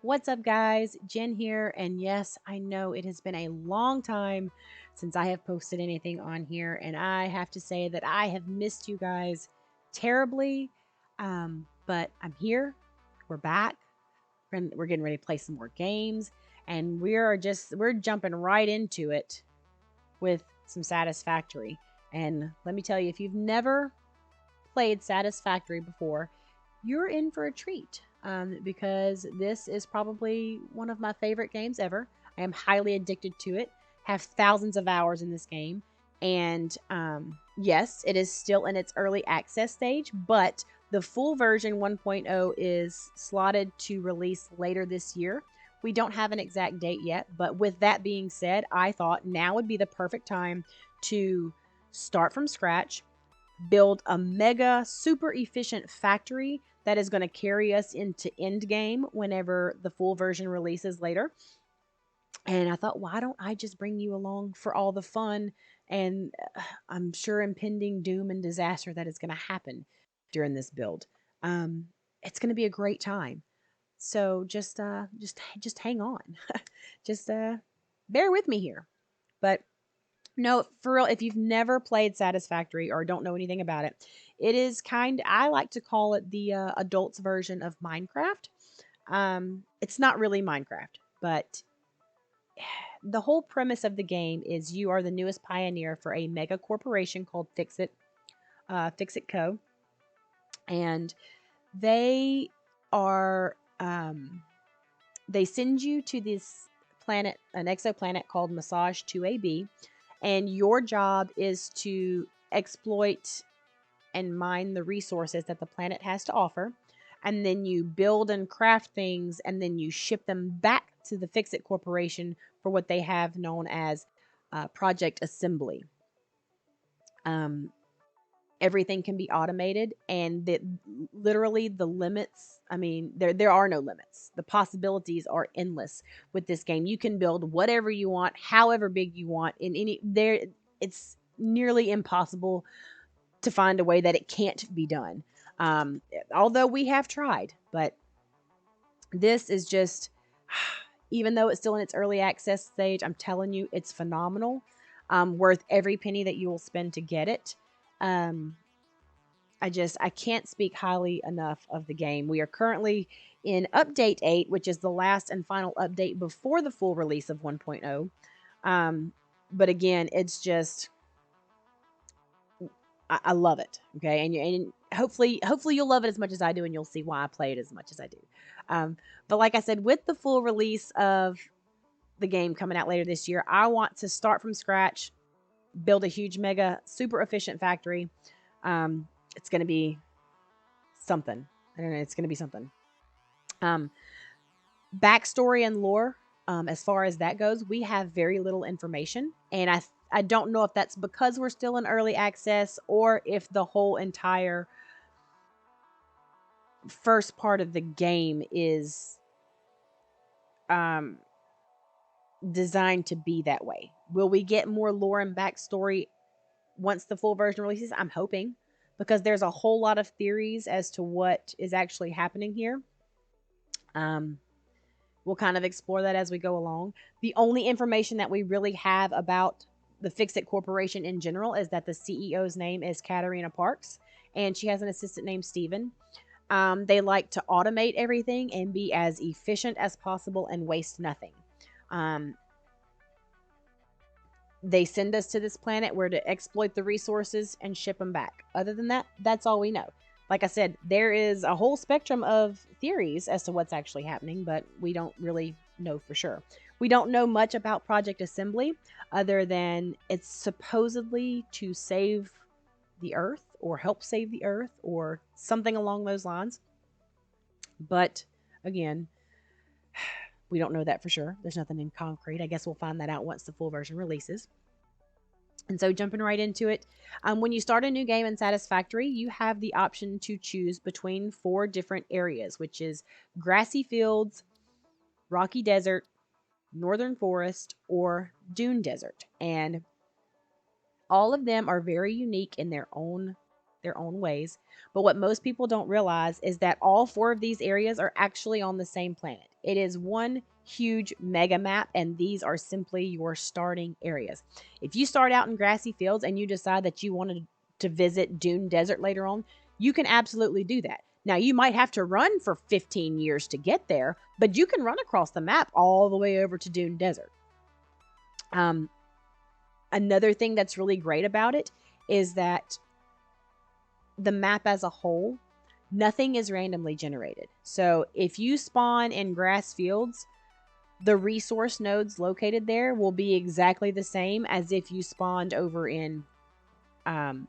What's up, guys? Jen here, and yes, I know it has been a long time since I have posted anything on here, and I have to say that I have missed you guys terribly. But I'm here. We're back. We're getting ready to play some more games, and we're jumping right into it with some Satisfactory. And let me tell you, if you've never played Satisfactory before, you're in for a treat because this is probably one of my favorite games ever. I am highly addicted to it, have thousands of hours in this game. And yes, it is still in its early access stage, but the full version 1.0 is slotted to release later this year. We don't have an exact date yet, but with that being said, I thought now would be the perfect time to start from scratch, build a mega super efficient factory that is going to carry us into end game whenever the full version releases later. And I thought, why don't I just bring you along for all the fun and I'm sure impending doom and disaster that is going to happen during this build. It's going to be a great time. So just hang on. just bear with me here. But no, for real, if you've never played Satisfactory or don't know anything about it, it is I like to call it the adults version of Minecraft. It's not really Minecraft, but the whole premise of the game is you are the newest pioneer for a mega corporation called Fix It Co. And they are, they send you to this planet, an exoplanet called Massage 2AB, and your job is to exploit and mine the resources that the planet has to offer. And then you build and craft things, and then you ship them back to the Fix It Corporation for what they have known as Project Assembly. Um, Everything can be automated, and that literally the limits, I mean, there are no limits. The possibilities are endless with this game. You can build whatever you want, however big you want, in any there it's nearly impossible to find a way that it can't be done. um, Although we have tried, but this is just, even though it's still in its early access stage, I'm telling you, it's phenomenal. Worth every penny that you will spend to get it. um, I can't speak highly enough of the game. We are currently in update 8, which is the last and final update before the full release of 1.0. But again, it's just, I love it. Okay, and hopefully you'll love it as much as I do, and you'll see why I play it as much as I do. But like I said, with the full release of the game coming out later this year, I want to start from scratch, build a huge, mega, super efficient factory. It's going to be something. I don't know. It's going to be something. Um, Backstory and lore, as far as that goes, we have very little information, and I don't know if that's because we're still in early access or if the whole entire first part of the game is um designed to be that way. Will we get more lore and backstory once the full version releases? I'm hoping, because there's a whole lot of theories as to what is actually happening here. Um, we'll kind of explore that as we go along. The only information that we really have about the Fix It Corporation in general is that the CEO's name is Katarina Parks, and she has an assistant named Steven. They like to automate everything and be as efficient as possible and waste nothing. Um, they send us to this planet where to exploit the resources and ship them back. Other than that, that's all we know. Like I said, there is a whole spectrum of theories as to what's actually happening, but we don't really know for sure. We don't know much about Project Assembly other than it's supposedly to save the Earth or help save the Earth or something along those lines. But again, we don't know that for sure. There's nothing in concrete. I guess we'll find that out once the full version releases. And so, jumping right into it, when you start a new game in Satisfactory, you have the option to choose between 4 different areas, which is grassy fields, rocky desert, northern forest, or dune desert. And all of them are very unique in their own ways. But what most people don't realize is that all 4 of these areas are actually on the same planet. It is one huge mega map, and these are simply your starting areas. If you start out in grassy fields and you decide that you wanted to visit Dune Desert later on, you can absolutely do that. Now, you might have to run for 15 years to get there, but you can run across the map all the way over to Dune Desert. Um, Another thing that's really great about it is that the map as a whole, nothing is randomly generated. So if you spawn in grass fields, the resource nodes located there will be exactly the same as if you spawned over in um,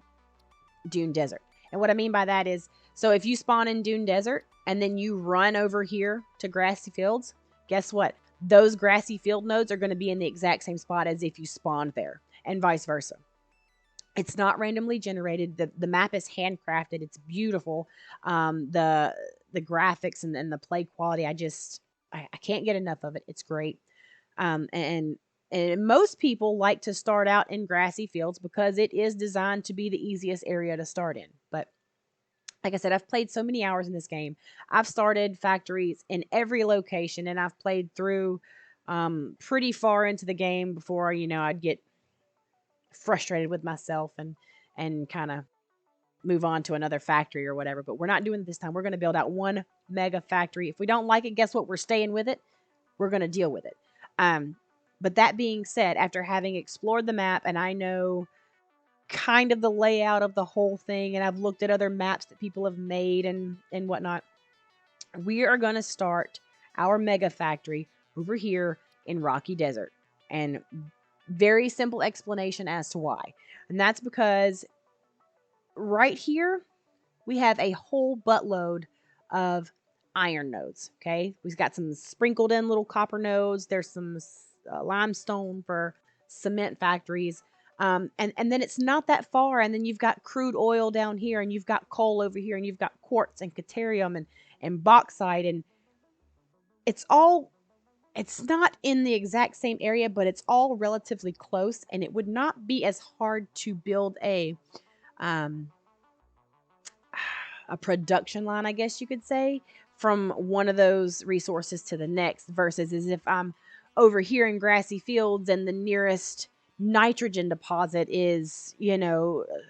Dune Desert. And what I mean by that is, so if you spawn in Dune Desert and then you run over here to grassy fields, guess what? Those grassy field nodes are going to be in the exact same spot as if you spawned there, and vice versa. It's not randomly generated. The map is handcrafted. It's beautiful. The graphics and the play quality, I can't get enough of it. It's great. And most people like to start out in grassy fields because it is designed to be the easiest area to start in. But like I said, I've played so many hours in this game. I've started factories in every location, and I've played through pretty far into the game before, I'd get frustrated with myself and kind of move on to another factory or whatever. But we're not doing it this time. We're going to build out one mega factory. If we don't like it, guess what? We're staying with it. We're going to deal with it. But that being said, after having explored the map, and I know kind of the layout of the whole thing, and I've looked at other maps that people have made and whatnot, we are going to start our mega factory over here in Rocky Desert. And very simple explanation as to why. And that's because right here, we have a whole buttload of iron nodes. Okay, we've got some sprinkled in little copper nodes. There's some limestone for cement factories, and then it's not that far. And then you've got crude oil down here, and you've got coal over here, and you've got quartz and caterium and bauxite, and it's not in the exact same area, but it's all relatively close, and it would not be as hard to build um, a production line, I guess you could say, from one of those resources to the next, versus as if I'm over here in grassy fields and the nearest nitrogen deposit is,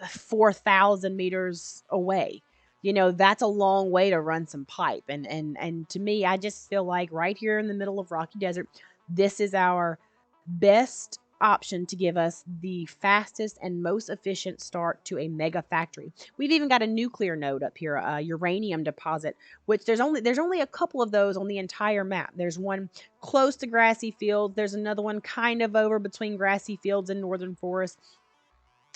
4,000 meters away. That's a long way to run some pipe. And to me, I just feel like right here in the middle of Rocky Desert, this is our best option to give us the fastest and most efficient start to a mega factory. We've even got a nuclear node up here, a uranium deposit, which there's only a couple of those on the entire map. There's one close to grassy fields. There's another one kind of over between grassy fields and northern forest.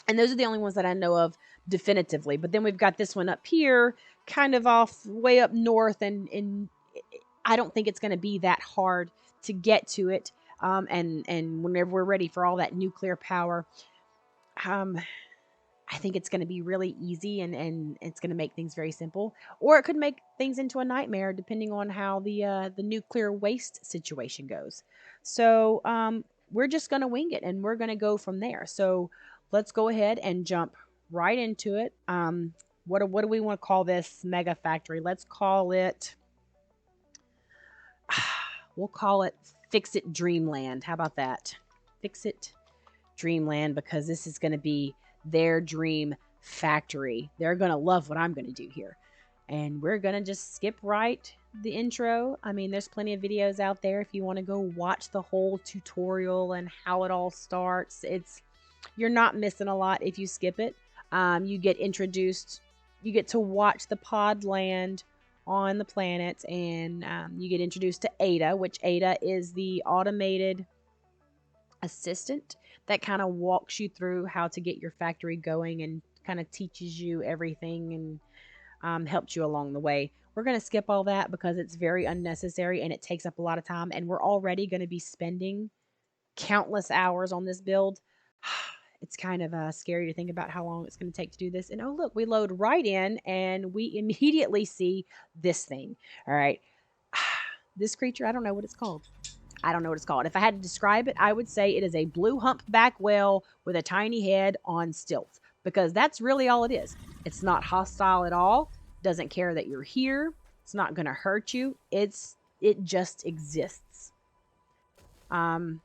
And those are the only ones that I know of definitively. But then we've got this one up here, kind of off way up north, and I don't think it's going to be that hard to get to it. And whenever we're ready for all that nuclear power, I think it's going to be really easy, and it's going to make things very simple. Or it could make things into a nightmare, depending on how the nuclear waste situation goes. So we're just going to wing it, and we're going to go from there. So let's go ahead and jump right into it. What do we want to call this mega factory? Let's call it. We'll call it Fix It Dreamland. How about that? Fix It Dreamland, because this is going to be their dream factory. They're going to love what I'm going to do here. And we're going to just skip right the intro. I mean, there's plenty of videos out there if you want to go watch the whole tutorial and how it all starts. You're not missing a lot if you skip it. You get introduced, you get to watch the pod land on the planet, and you get introduced to Ada, which Ada is the automated assistant that kind of walks you through how to get your factory going and kind of teaches you everything and helps you along the way. We're going to skip all that because it's very unnecessary and it takes up a lot of time, and we're already going to be spending countless hours on this build. It's kind of scary to think about how long it's going to take to do this. And oh, look, we load right in and we immediately see this thing. All right. This creature, I don't know what it's called. If I had to describe it, I would say it is a blue humpback whale with a tiny head on stilts, because that's really all it is. It's not hostile at all. Doesn't care that you're here. It's not going to hurt you. It's it just exists. Um,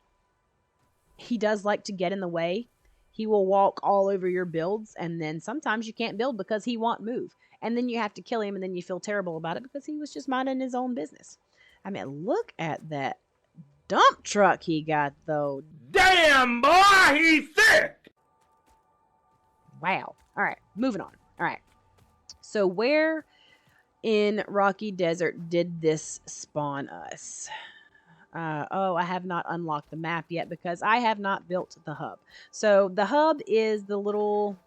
he does like to get in the way. He will walk all over your builds, and then sometimes you can't build because he won't move. And then you have to kill him, and then you feel terrible about it because he was just minding his own business. I mean, look at that dump truck he got, though. Damn, boy, he's sick! Wow. All right, moving on. All right. So, where in Rocky Desert did this spawn us? Oh, I have not unlocked the map yet because I have not built the hub. So the hub is the little,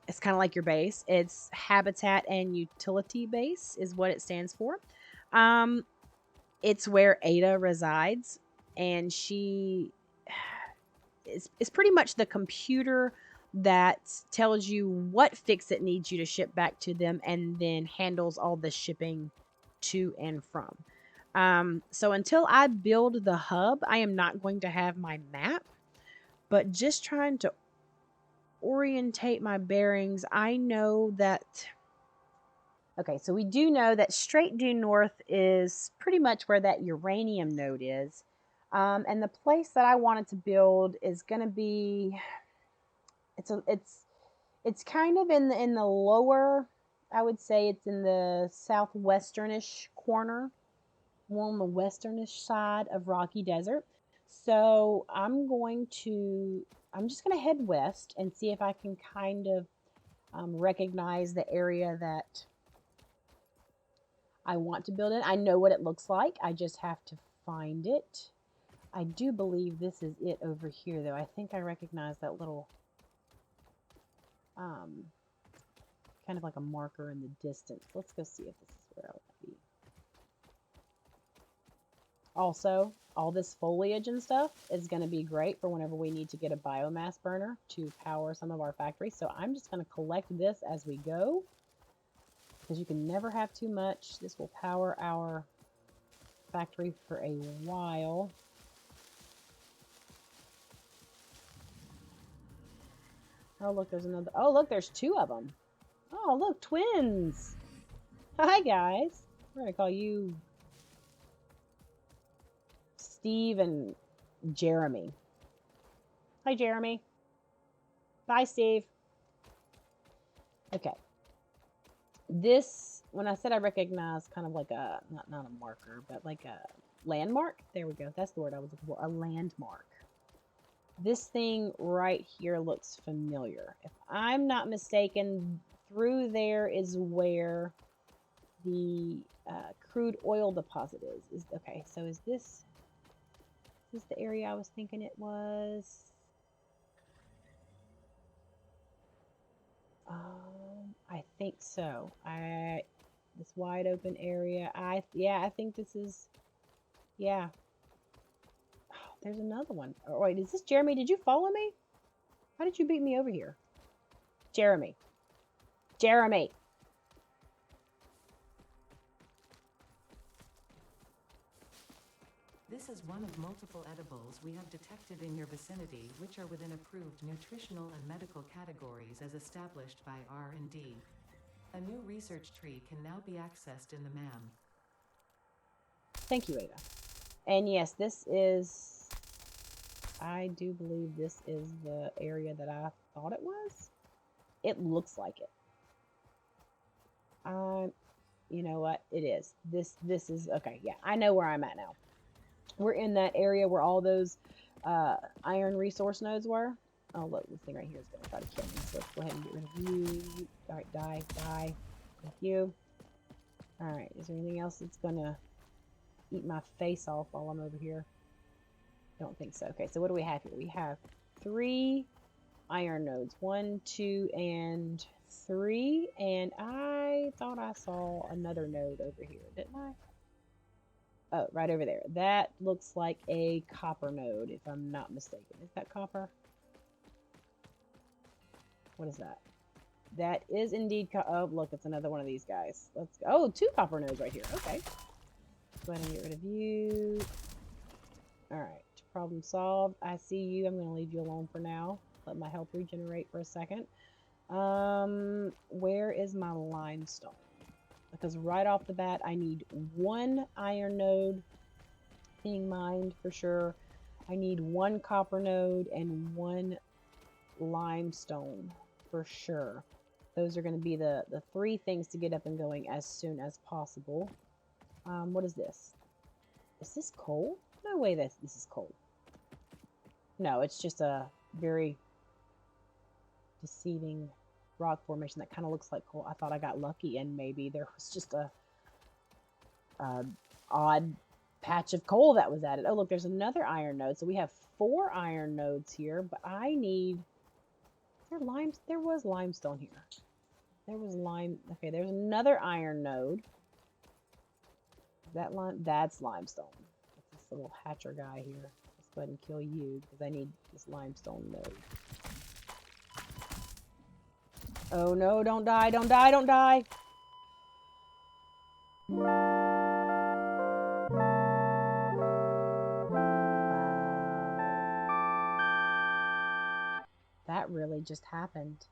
it's kind of like your base. It's habitat and utility base is what it stands for. Um, it's where Ada resides, and she is pretty much the computer that tells you what fix it needs you to ship back to them and then handles all the shipping to and from. So until I build the hub, I am not going to have my map, but just trying to orientate my bearings. I know that, okay, so we do know that straight due north is pretty much where that uranium node is. And the place that I wanted to build is going to be, it's kind of in the lower, I would say it's in the southwesternish corner, more on the westernish side of Rocky Desert. So I'm just going to head west and see if I can kind of recognize the area that I want to build in. I know what it looks like. I just have to find it. I do believe this is it over here, though. I think I recognize that little um, kind of like a marker in the distance. Let's go see if this is where I want to be. Also, all this foliage and stuff is going to be great for whenever we need to get a biomass burner to power some of our factories. So I'm just going to collect this as we go, because you can never have too much. This will power our factory for a while. Oh, look, there's another. Oh, look, there's two of them. Oh, look, twins. Hi, guys. We're going to call you Steve and Jeremy. Hi, Jeremy. Bye, Steve. Okay. This, when I said I recognize kind of like a, not a marker, but like a landmark. There we go. That's the word I was looking for. A landmark. This thing right here looks familiar. If I'm not mistaken, through there is where the crude oil deposit is. Okay, so is this the area I was thinking it was? I think so. This wide open area. Yeah, I think this is, yeah. Oh, there's another one. Oh, wait, is this Jeremy? Did you follow me? How did you beat me over here? Jeremy. Jeremy. This is one of multiple edibles we have detected in your vicinity, which are within approved nutritional and medical categories as established by R&D. A new research tree can now be accessed in the MAM. Thank you, Ada. And yes, this is, I do believe this is the area that I thought it was. It looks like it. You know what? It is. This is, okay, yeah, I know where I'm at now. We're in that area where all those iron resource nodes were. Oh, look, this thing right here is going to try to kill me. So let's go ahead and get rid of you. All right, die. Thank you. All right, is there anything else that's going to eat my face off while I'm over here? Don't think so. Okay, so what do we have here? We have 3 iron nodes. 1, 2, and 3. And I thought I saw another node over here, didn't I? Oh, right over there. That looks like a copper node, if I'm not mistaken. Is that copper? What is that? That is indeed oh, look, it's another one of these guys. Let's go. Oh, 2 copper nodes right here. Okay. Go ahead and get rid of you. Alright. Problem solved. I see you. I'm going to leave you alone for now. Let my health regenerate for a second. Where is my limestone? because right off the bat, I need one iron node being mined for sure. I need one copper node and one limestone for sure. Those are going to be the 3 things to get up and going as soon as possible. What is this? Is this coal? No way this is coal. No, it's just a very deceiving rock formation that kind of looks like coal. I thought I got lucky and maybe there was just a odd patch of coal that was added. Oh, look, there's another iron node. So we have 4 iron nodes here, but I need... There was limestone here. There was lime. Okay, there's another iron node. That's limestone. It's this little hatcher guy here. Let's go ahead and kill you because I need this limestone node. Oh no, don't die, don't die, don't die! Wow. That really just happened.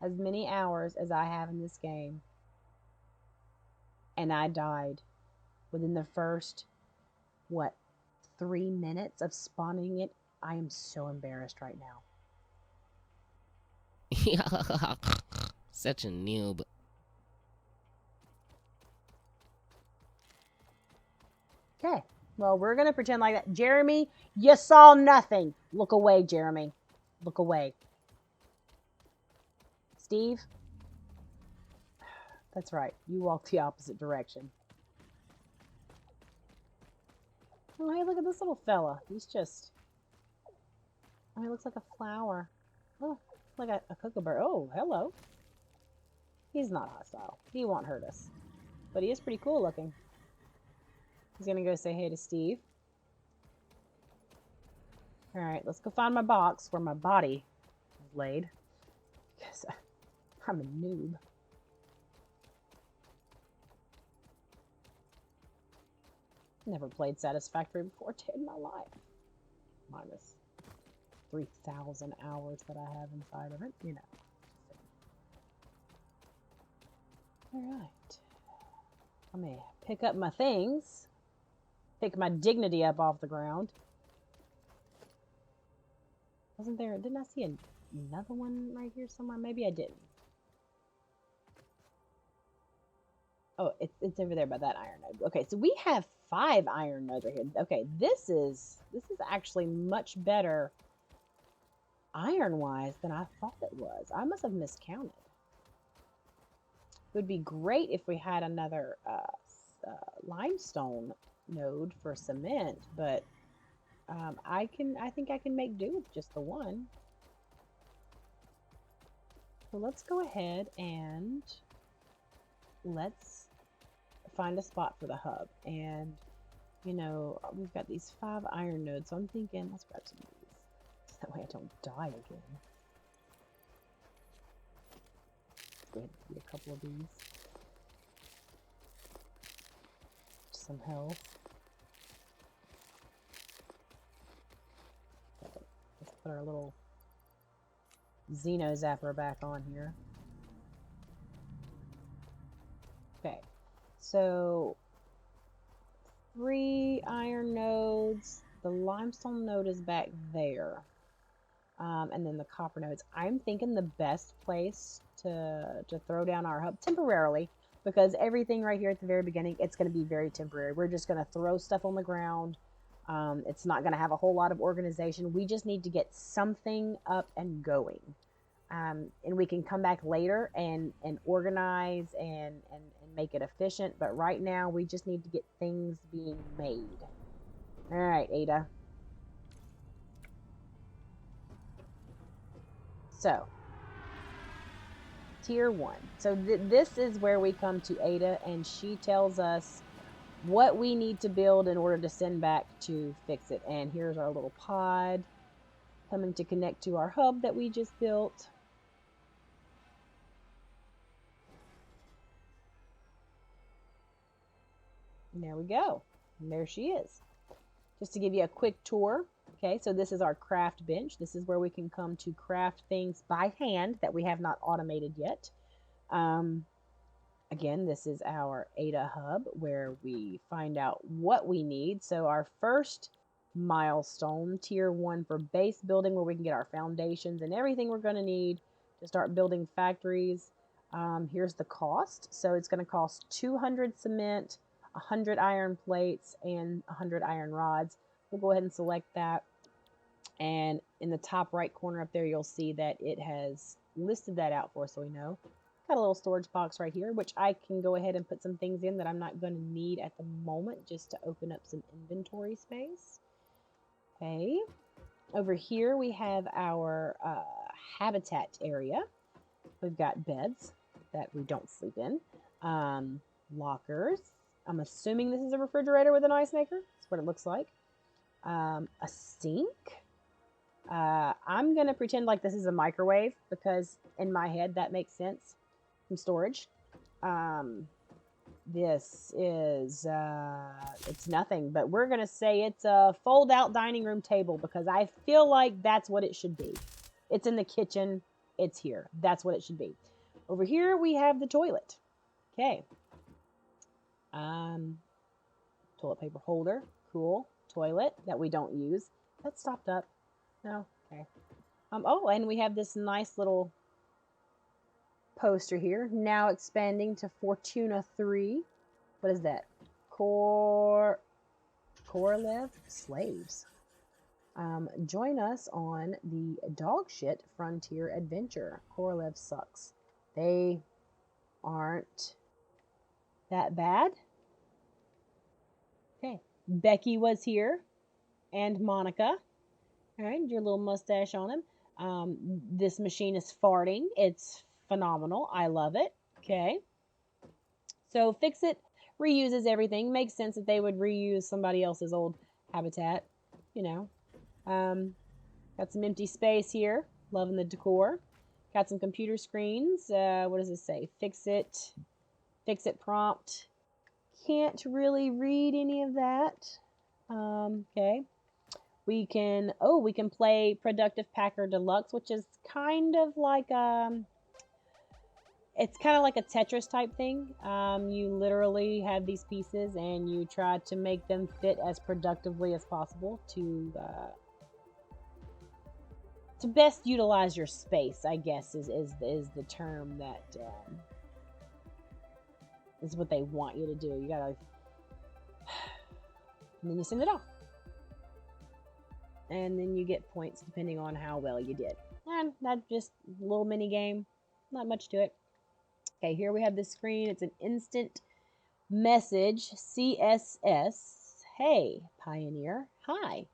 As many hours as I have in this game, and I died within the first, what, 3 minutes of spawning it. I am so embarrassed right now. Such a noob. Okay, well, we're going to pretend like that. Jeremy, you saw nothing. Look away, Jeremy. Look away. Steve? That's right. You walk the opposite direction. Oh, hey, look at this little fella. He's just... Oh, he looks like a flower. Oh, like a kookaburra. Oh, hello. He's not hostile. He won't hurt us. But he is pretty cool looking. He's gonna go say hey to Steve. Alright, let's go find my box where my body is laid. Because I'm a noob. Never played Satisfactory before in my life. Minus 3,000 hours that I have inside of it, you know. Alright. Let me pick up my things. Pick my dignity up off the ground. Wasn't there... Didn't I see another one right here somewhere? Maybe I didn't. Oh, it's over there by that iron node. Okay, so we have 5 iron nodes right here. Okay, this is actually much better iron-wise than I thought it was. I must have miscounted. It would be great if we had another limestone node for cement, but I think I can make do with just the one. So let's go ahead and let's find a spot for the hub. And you know, we've got these 5 iron nodes, so I'm thinking let's grab some of these. That way I don't die again. Let's go ahead and get a couple of these. Some health. Okay, let's put our little Xeno Zapper back on here. Okay, so 3 iron nodes. The limestone node is back there. And then the copper nodes. I'm thinking the best place to throw down our hub temporarily, because everything right here at the very beginning, it's going to be very temporary. We're just going to throw stuff on the ground. It's not going to have a whole lot of organization. We just need to get something up and going. And we can come back later and organize and make it efficient. But right now, we just need to get things being made. All right, Ada. So, tier 1. So this is where we come to Ada, and she tells us what we need to build in order to send back to fix it. And here's our little pod coming to connect to our hub that we just built. And there we go. And there she is. Just to give you a quick tour. Okay, so this is our craft bench. This is where we can come to craft things by hand that we have not automated yet. Again, this is our ADA hub where we find out what we need. So our first milestone, tier 1 for base building, where we can get our foundations and everything we're going to need to start building factories. Here's the cost. So it's going to cost 200 cement, 100 iron plates, and 100 iron rods. We'll go ahead and select that. And in the top right corner up there, you'll see that it has listed that out for us, so we know. Got a little storage box right here, which I can go ahead and put some things in that I'm not going to need at the moment, just to open up some inventory space. Okay. Over here, we have our habitat area. We've got beds that we don't sleep in. Lockers. I'm assuming this is a refrigerator with an ice maker. That's what it looks like. A sink. I'm going to pretend like this is a microwave because in my head that makes sense. Some storage. This is, it's nothing, but we're going to say it's a fold-out dining room table because I feel like that's what it should be. It's in the kitchen. It's here. That's what it should be. Over here, we have the toilet. Okay. Toilet paper holder. Cool. Toilet that we don't use. That stopped up. No. Okay. Oh, and we have this nice little poster here. Now expanding to Fortuna 3. What is that? Korolev slaves. Join us on the dogshit frontier adventure. Korolev sucks. They aren't that bad. Okay. Becky was here. And Monica. All right, your little mustache on him. This machine is farting. It's phenomenal. I love it. Okay. So Fix It reuses everything. Makes sense that they would reuse somebody else's old habitat. You know. Got some empty space here. Loving the decor. Got some computer screens. What does it say? Fix it prompt. Can't really read any of that. Okay. We can play Productive Packer Deluxe, which is kind of like it's kind of like a Tetris type thing. You literally have these pieces and you try to make them fit as productively as possible to best utilize your space, I guess is the term that is what they want you to do. You gotta, and then you send it off. And then you get points depending on how well you did. And that's just a little mini game. Not much to it. Okay, here we have this screen. It's an instant message, CSS. Hey, Pioneer. Hi.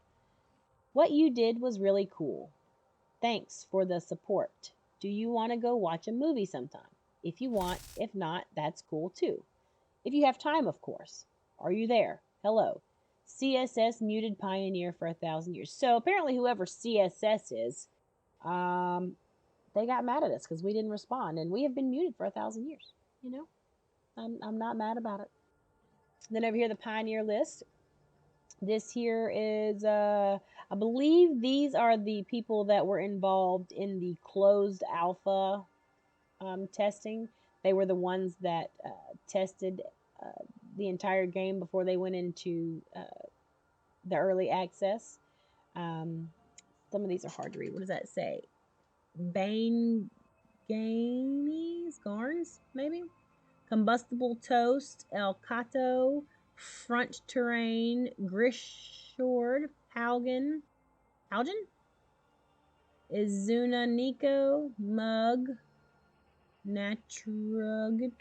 What you did was really cool. Thanks for the support. Do you want to go watch a movie sometime? If you want. If not, that's cool too. If you have time, of course. Are you there? Hello. CSS muted Pioneer for 1,000 years. So apparently whoever CSS is, they got mad at us because we didn't respond. And we have been muted for 1,000 years. You know, I'm not mad about it. Then over here, the Pioneer list. This here is, I believe these are the people that were involved in the closed alpha testing. They were the ones that tested the entire game before they went into the early access. Some of these are hard to read. What does that say? Bane Garns, maybe? Combustible Toast, El Cato, Front Terrain, Grishord, Haugen, Izuna Nico, Mug, Naturagator.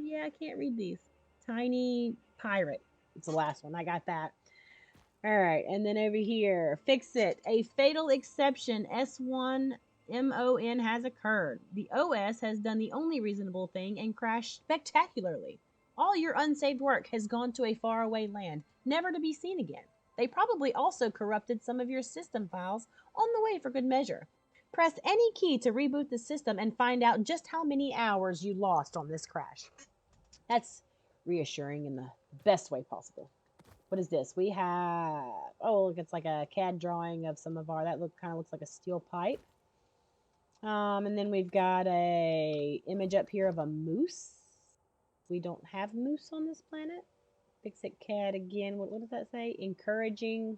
Yeah, I can't read these. Tiny Pirate. It's the last one. I got that. All right, and then over here, Fix It. A fatal exception, S1 MON, has occurred. The OS has done the only reasonable thing and crashed spectacularly. All your unsaved work has gone to a faraway land, never to be seen again. They probably also corrupted some of your system files on the way for good measure. Press any key to reboot the system and find out just how many hours you lost on this crash. That's reassuring in the best way possible. What is this? We have, oh, look, it's like a CAD drawing of some of our, that kind of looks like a steel pipe. And then we've got a image up here of a moose. We don't have moose on this planet. Fix it cat again. What does that say? Encouraging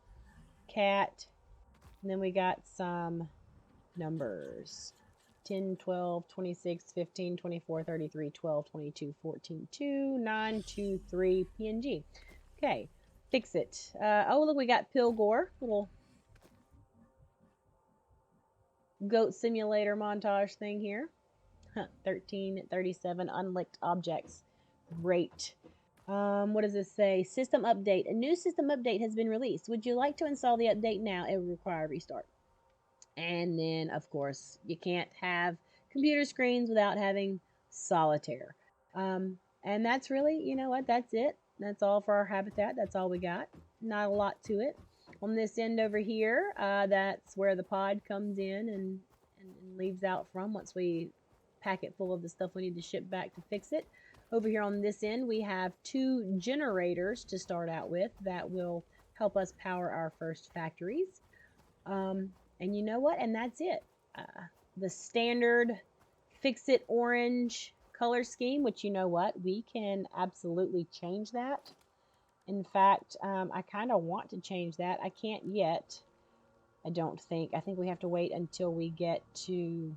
cat. And then we got some numbers. 10, 12, 26, 15, 24, 33, 12, 22, 14, 2, 9, 2, 3, PNG. Okay, fix it. Oh, look, we got Pilgore, little goat simulator montage thing here. 13, 37, unlicked objects. Great. What does this say? System update. A new system update has been released. Would you like to install the update now? It will require a restart. And then, of course, you can't have computer screens without having solitaire. And that's really, you know what, that's it. That's all for our habitat. That's all we got. Not a lot to it. On this end over here, that's where the pod comes in and leaves out from once we pack it full of the stuff we need to ship back to fix it. Over here on this end, we have 2 generators to start out with that will help us power our first factories. And you know what? And that's it. The standard fix-it orange color scheme, which you know what? We can absolutely change that. In fact, I kind of want to change that. I can't yet. I don't think. I think we have to wait until we get to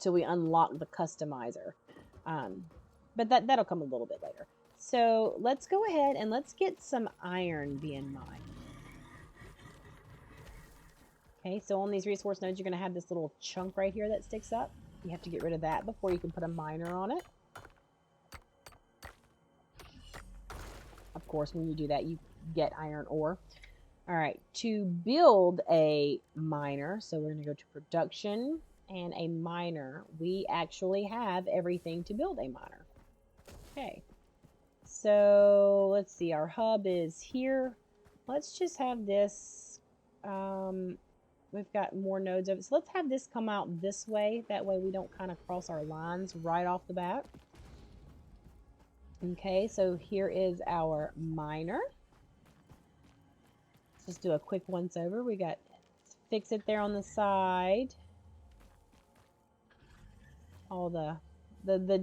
till we unlock the customizer. But that'll come a little bit later. So let's go ahead and let's get some iron being mined. Okay, so on these resource nodes, you're going to have this little chunk right here that sticks up. You have to get rid of that before you can put a miner on it. Of course, when you do that, you get iron ore. All right, to build a miner, so we're going to go to production and a miner. We actually have everything to build a miner. Okay, so let's see, our hub is here. Let's just have this, we've got more nodes over. So let's have this come out this way. That way we don't kind of cross our lines right off the bat. Okay, so here is our miner. Let's just do a quick once over. We got fix it there on the side. All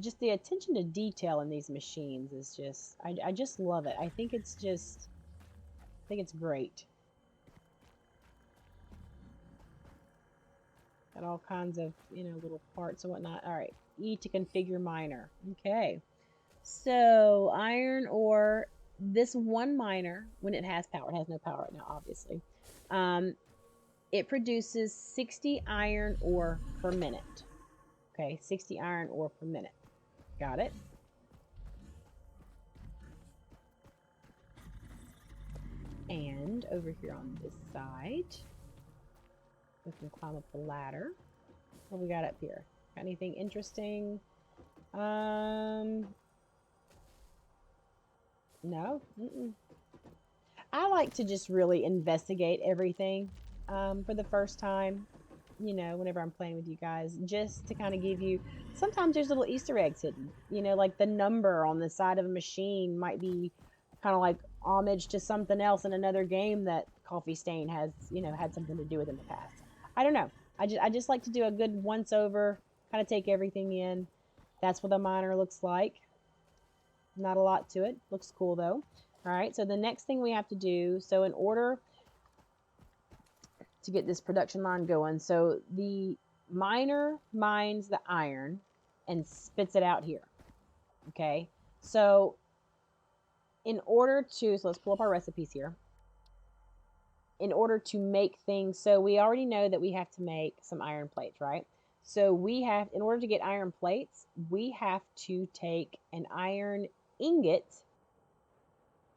just the attention to detail in these machines is just, I just love it. I think it's great. Got all kinds of, little parts and whatnot. All right, E to configure miner. Okay, so iron ore, this one miner, when it has power, it has no power right now, obviously. It produces 60 iron ore per minute. Okay, 60 iron ore per minute. Got it? And over here on this side, we can climb up the ladder. What we got up here? Got anything interesting? No. I like to just really investigate everything for the first time. Whenever I'm playing with you guys, just to kind of give you, sometimes there's little Easter eggs hidden, like the number on the side of a machine might be kind of like homage to something else in another game that Coffee Stain has, had something to do with in the past. I don't know. I just like to do a good once over, kind of take everything in. That's what the miner looks like. Not a lot to it. Looks cool though. All right, so the next thing we have to do, so in order to get this production line going. So the miner mines the iron and spits it out here. Okay, so in order to, so let's pull up our recipes here. In order to make things, so we already know that we have to make some iron plates, right? So we have, in order to get iron plates, we have to take an iron ingot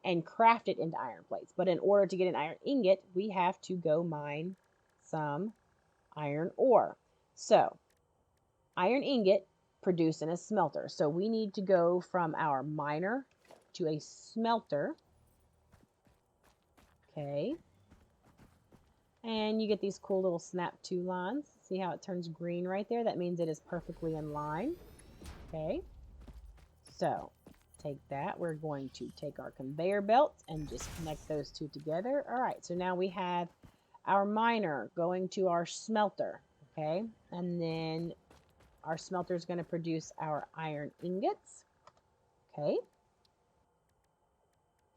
and craft it into iron plates. But in order to get an iron ingot, we have to go mine some iron ore. So iron ingot produced in a smelter. So we need to go from our miner to a smelter. Okay. And you get these cool little snap to lines. See how it turns green right there? That means it is perfectly in line. Okay. So take that. We're going to take our conveyor belt and just connect those two together. All right, so now we have our miner going to our smelter, okay? And then Our smelter is going to produce our iron ingots. Okay.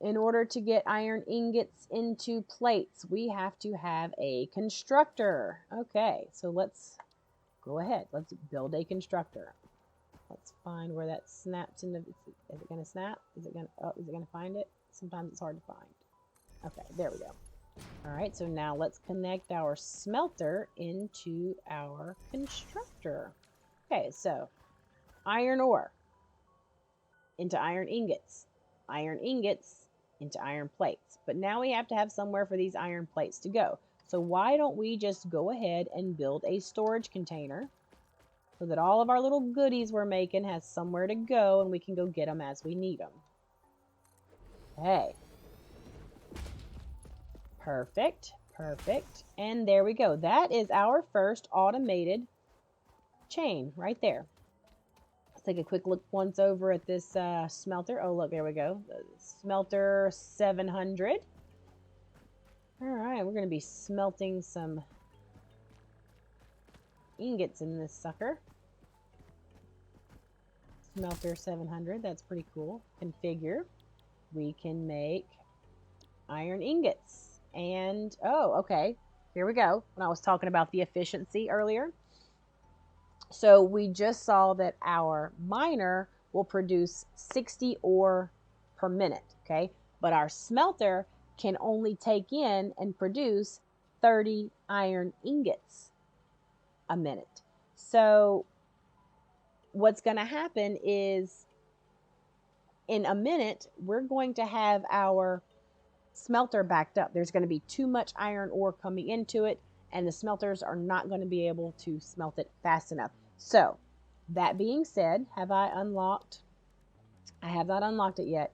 In order to get iron ingots into plates, we have to have a constructor. Okay, so let's go ahead. Let's build a constructor. Let's find where that snaps into. Is it going to snap? Is it going to? Oh, is it going to find it? Sometimes it's hard to find. Okay, there we go. All right, so now let's connect our smelter into our constructor. Okay, so iron ore into iron ingots into iron plates. But now we have to have somewhere for these iron plates to go. So why don't we just go ahead and build a storage container so that all of our little goodies we're making has somewhere to go and we can go get them as we need them. Okay. Perfect. Perfect. And there we go. That is our first automated chain right there. Let's take a quick look once over at this smelter. Oh, look, there we go. The smelter 700. All right, we're going to be smelting some ingots in this sucker. Smelter 700, that's pretty cool. Configure. We can make iron ingots. And, oh, okay. Here we go. When I was talking about the efficiency earlier. So we just saw that our miner will produce 60 ore per minute, okay? But our smelter can only take in and produce 30 iron ingots a minute. So what's going to happen is in a minute, we're going to have our smelter backed up. There's going to be too much iron ore coming into it, and the smelters are not going to be able to smelt it fast enough. So that being said, have I unlocked? I have not unlocked it yet.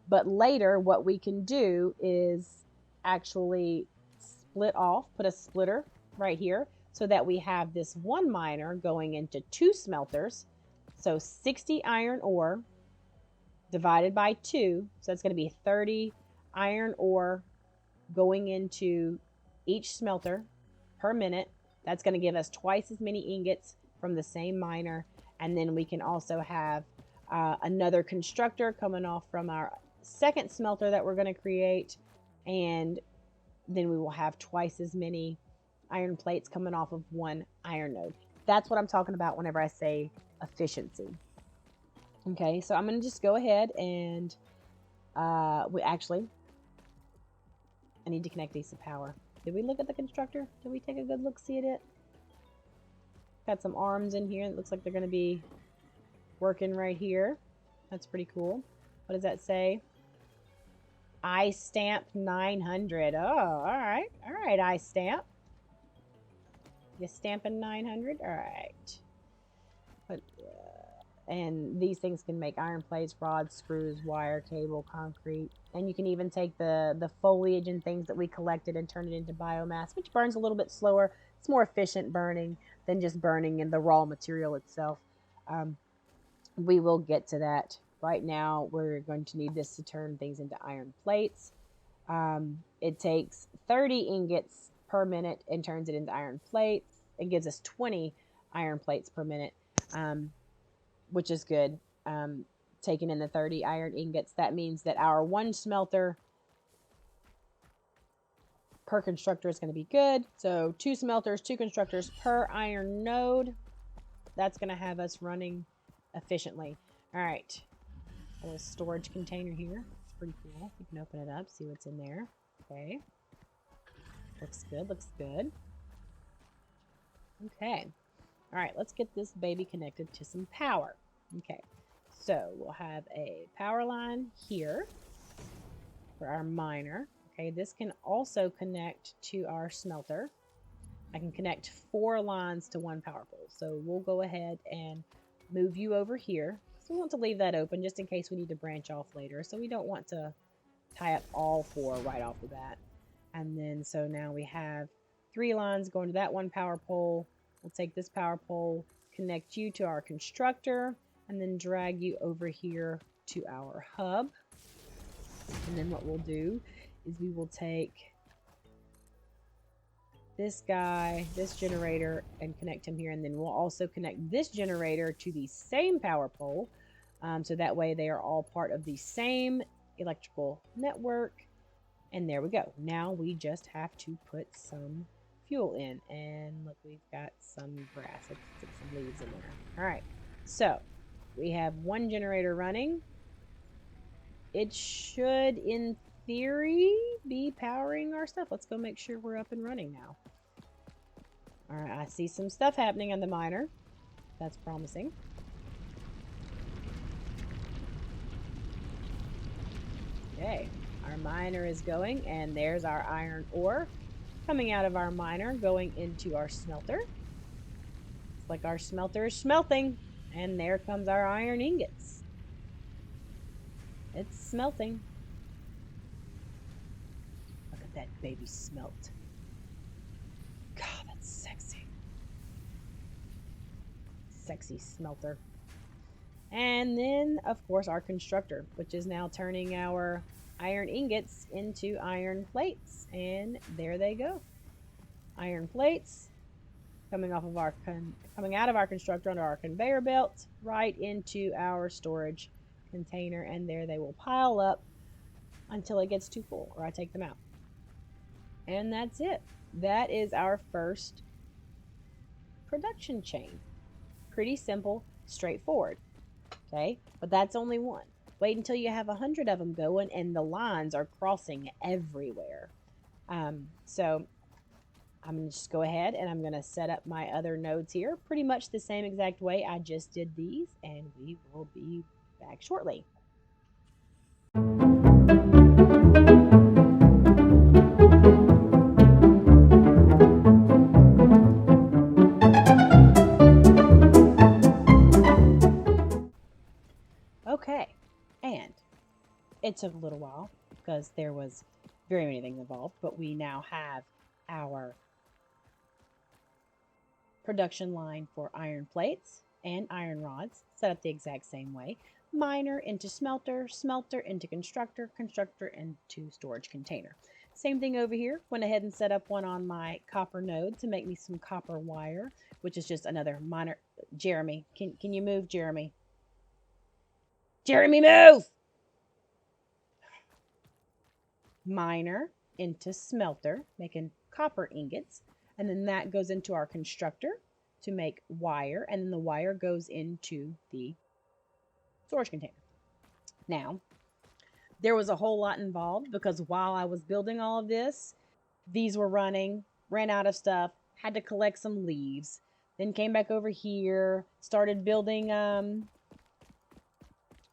But later, what we can do is actually split off, put a splitter right here so that we have this one miner going into two smelters. So 60 iron ore divided by 2. So that's going to be 30 iron ore going into each smelter per minute. That's going to give us twice as many ingots from the same miner. And then we can also have another constructor coming off from our second smelter that we're going to create. And then we will have twice as many iron plates coming off of one iron node. That's what I'm talking about whenever I say efficiency. Okay, so I'm going to just go ahead and I need to connect these to power. Did we look at the constructor? Did we take a good look, see at it? Got some arms in here. It looks like they're going to be working right here. That's pretty cool. What does that say? I stamp 900. Oh, all right. All right, I stamp. You stamping 900? All right. But, and these things can make iron plates, rods, screws, wire, cable, concrete. And you can even take the foliage and things that we collected and turn it into biomass, which burns a little bit slower. It's more efficient burning than just burning in the raw material itself. We will get to that. Right now, we're going to need this to turn things into iron plates. It takes 30 ingots per minute and turns it into iron plates. It gives us 20 iron plates per minute, which is good. Taking in the 30 iron ingots, that means that our one smelter per constructor is going to be good. So 2 smelters, 2 constructors per iron node. That's going to have us running efficiently. All right. A little storage container here. It's pretty cool. You can open it up, see what's in there. Okay. Looks good, looks good. Okay. All right, let's get this baby connected to some power. Okay. So we'll have a power line here for our miner. Okay, this can also connect to our smelter. I can connect 4 lines to one power pole. So we'll go ahead and move you over here. So we want to leave that open just in case we need to branch off later. So we don't want to tie up all 4 right off the bat. And then so now we have 3 lines going to that one power pole. We'll take this power pole, connect you to our constructor, and then drag you over here to our hub. And then what we'll do is we will take this guy, this generator, and connect him here. And then we'll also connect this generator to the same power pole. So that way they are all part of the same electrical network. And there we go. Now we just have to put some fuel in. And look, we've got some grass. Let's stick some leaves in there. All right. So we have one generator running. It should, in theory, be powering our stuff. Let's go make sure we're up and running now. All right, I see some stuff happening on the miner. That's promising. Okay, our miner is going, and there's our iron ore coming out of our miner, going into our smelter. It's like our smelter is smelting, and there comes our iron ingots. It's smelting. Look at that baby smelt. God, that's sexy. Sexy smelter. And then, of course, our constructor, which is now turning our iron ingots into iron plates. And there they go. Iron plates coming off of our coming out of our constructor onto our conveyor belt right into our storage container, and there they will pile up until it gets too full or I take them out. And that's it. That is our first production chain. Pretty simple, straightforward. Okay, but that's only one. Wait until you have 100 of them going and the lines are crossing everywhere. So I'm going to just go ahead and I'm going to set up my other nodes here pretty much the same exact way I just did these, and we will be back shortly. Okay, and it took a little while because there was very many things involved, but we now have our production line for iron plates and iron rods set up the exact same way. Miner into smelter, smelter into constructor, constructor into storage container. Same thing over here. Went ahead and set up one on my copper node to make me some copper wire, which is just another miner. Jeremy, can you move, Jeremy? Jeremy, move! Miner into smelter, making copper ingots, and then that goes into our constructor to make wire, and then the wire goes into the storage container. Now, there was a whole lot involved because while I was building all of this, these were running, ran out of stuff, had to collect some leaves, then came back over here, started building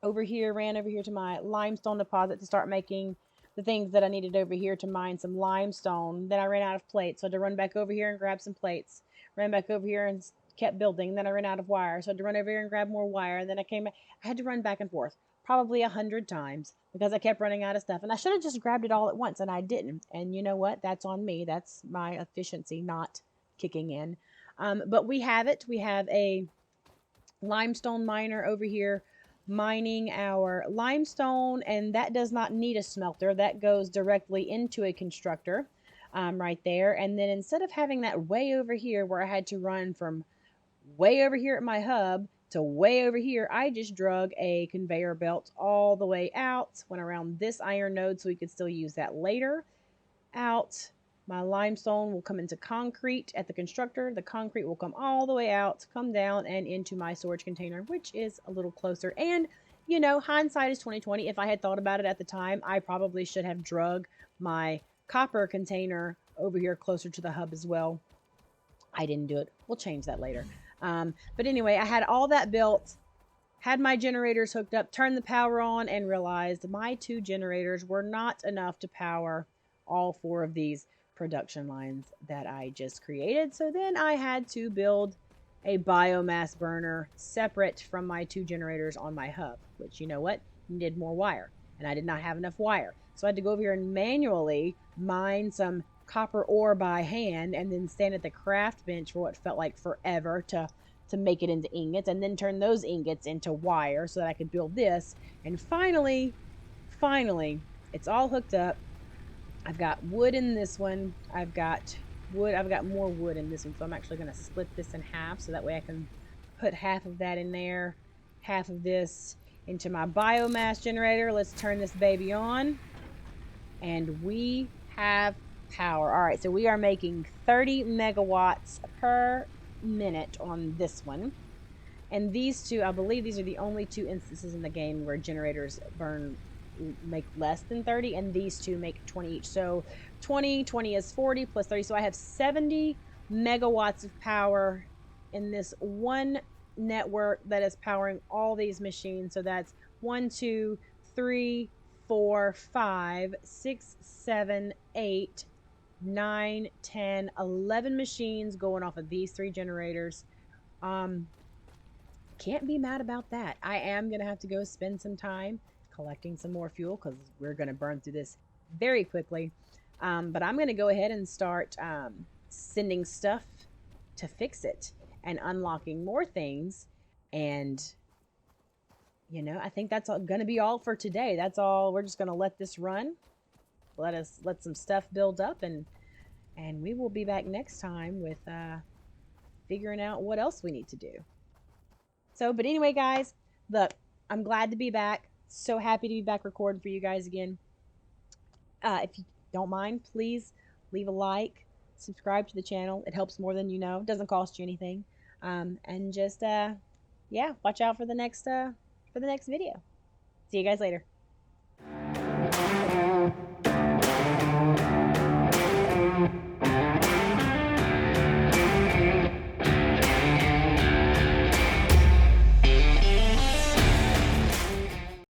over here, ran over here to my limestone deposit to start making the things that I needed over here to mine some limestone. Then I ran out of plates, so I had to run back over here and grab some plates. Ran back over here and kept building. Then I ran out of wire, so I had to run over here and grab more wire. And then I came back. I had to run back and forth probably 100 times because I kept running out of stuff. And I should have just grabbed it all at once, and I didn't. And you know what? That's on me. That's my efficiency not kicking in. But we have it. We have a limestone miner over here mining our limestone, and that does not need a smelter. That goes directly into a constructor right there. And then instead of having that way over here where I had to run from way over here at my hub to way over here, I just drug a conveyor belt all the way out, went around this iron node so we could still use that later, out. My limestone will come into concrete at the constructor. The concrete will come all the way out, come down, and into my storage container, which is a little closer. And, you know, hindsight is 2020. If I had thought about it at the time, I probably should have drug my copper container over here closer to the hub as well. I didn't do it. We'll change that later. But anyway, I had all that built, had my generators hooked up, turned the power on, and realized my 2 generators were not enough to power all 4 of these production lines that I just created. So then I had to build a biomass burner separate from my 2 generators on my hub, which, you know what, needed more wire, and I did not have enough wire. So I had to go over here and manually mine some copper ore by hand, and then stand at the craft bench for what felt like forever to make it into ingots, and then turn those ingots into wire so that I could build this. And finally, it's all hooked up. I've got wood in this one. I've got wood. I've got more wood in this one, so I'm actually going to split this in half so that way I can put half of that in there, half of this into my biomass generator. Let's turn this baby on, and we have power. All right, so we are making 30 megawatts per minute on this one. And these two, I believe these are the only two instances in the game where generators make less than 30, and these two make 20 each. So 20 is 40 plus 30. So I have 70 megawatts of power in this one network that is powering all these machines. So that's 1, 2, 3, 4, 5, 6, 7, 8, 9, 10, 11 machines going off of these three generators. Can't be mad about that. I am going to have to go spend some time collecting some more fuel because we're going to burn through this very quickly. But I'm going to go ahead and start sending stuff to fix it and unlocking more things. And, I think that's going to be all for today. That's all. We're just going to let this run. Let some stuff build up, and we will be back next time with figuring out what else we need to do. So, but anyway, guys, look, I'm glad to be back. So happy to be back recording for you guys again. If you don't mind, please leave a like, subscribe to the channel. It helps more than you know. It doesn't cost you anything. And just yeah, watch out for the next video. See you guys later.